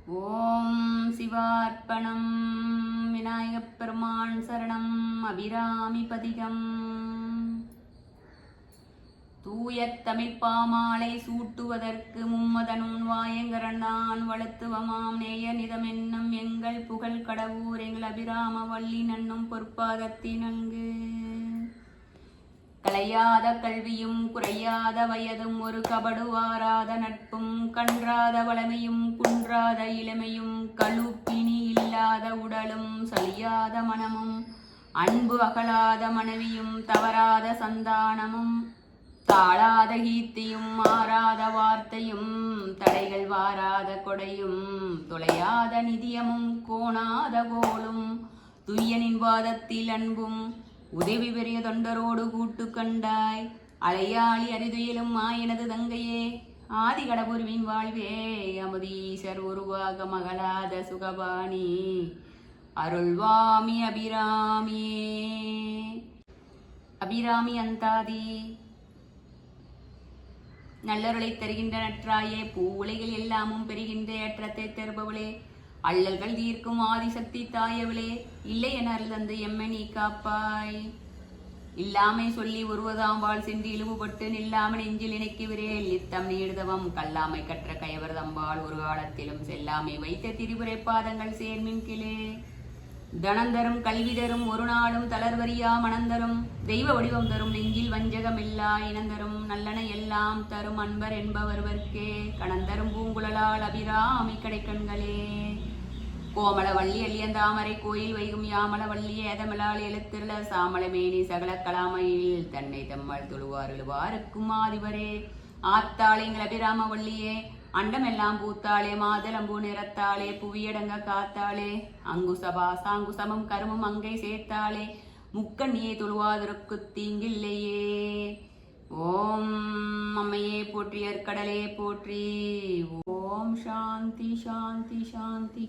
ஓம் சிவார்ப்பணம். விநாயகப் பெருமான் சரணம். அபிராமி பதிகம். தூய தமிழ்ப்பாமாலை சூட்டுவதற்கு மும்மதனும் வாயங்கரன்தான் வளத்துவமாம் நேய நிதமென்னும் எங்கள் புகழ் கடவுர் எங்கள் அபிராம வள்ளி நன்னும் பொற்பாதத்தினங்கு கலையாத கல்வியும் குறையாத வயதும் ஒரு கபடுவாராத நட்பும் கன்றாத வளமையும் குன்றாத இளமையும் கழுப்பினி இல்லாத உடலும் சலியாத மனமும் அன்பு அகலாத மனைவியும் தவறாத சந்தானமும் தாழாத கீர்த்தியும் மாறாத வார்த்தையும் தடைகள் வாராத கொடையும் தொலையாத நிதியமும் கோணாத கோலும் துய்யனின் வாதத்தில் அன்பும் உதவி பெரிய தொண்டரோடு கூட்டு கண்டாய் அலையாளி அரிதுயிலும் மாயனது தங்கையே ஆதி கடவுர்வின் வாழ்வே அமுதீசர் உருவாக மகளாத சுகபாணி அருள்வாமி அபிராமியே. அபிராமி அந்தாதி. நல்லருளை தருகின்ற நற்றாயே, பூ உலகில் எல்லாமும் பெறுகின்ற ஏற்றத்தை தருபவளே, அல்லல்கள் தீர்க்கும் ஆதிசக்தி தாயவளே, இல்லை என அருள் தந்து எம்மை நீ காப்பாய். இல்லாமை சொல்லி ஒருவதாம் வாழ் சென்று இழிவுபட்டு நில்லாமல் நெஞ்சில் இணைக்குவிரேல் நித்தம் நீடுதவம் கல்லாமை கற்ற கயவர் தம்பால் ஒரு காலத்திலும் செல்லாமை வைத்த திரிபுரை பாதங்கள் சேர்மின் கிளே. தனந்தரும் கல்வி தரும் ஒரு நாளும் தளர்வரியா மணந்தரும் தெய்வ வடிவம் தரும் நெஞ்சில் வஞ்சகம் இல்லா இனந்தரும் நல்லன எல்லாம் தரும் அன்பர் என்பவர்வர்க்கே கணந்தரும் பூங்குழலால் அபிராமி கடைக்கண்களே. கோமள வள்ளி அழியந்தாமரை கோயில் வைகும் யாமள வள்ளி ஏதமலால் எழுத்திருள சாமள மேனி சகல கலாமையில் தன்னை தம்மாள் தொழுவார் எழுவாருக்கும் ஆதிவரே. ஆத்தாளிங்கள் அபிராம வள்ளியே, அண்டமெல்லாம் பூத்தாளே, மாதளம்பூ நிறத்தாளே, புவியடங்க காத்தாளே, அங்குசபா சாங்குசமம் கருமம் அங்கை சேர்த்தாளே, முக்கண்ணியே தொழுவாதற்கு தீங்கில்லையே. ஓம் அம்மையே போற்றி, அற்கடலே போற்றி. ஓம் சாந்தி சாந்தி சாந்தி.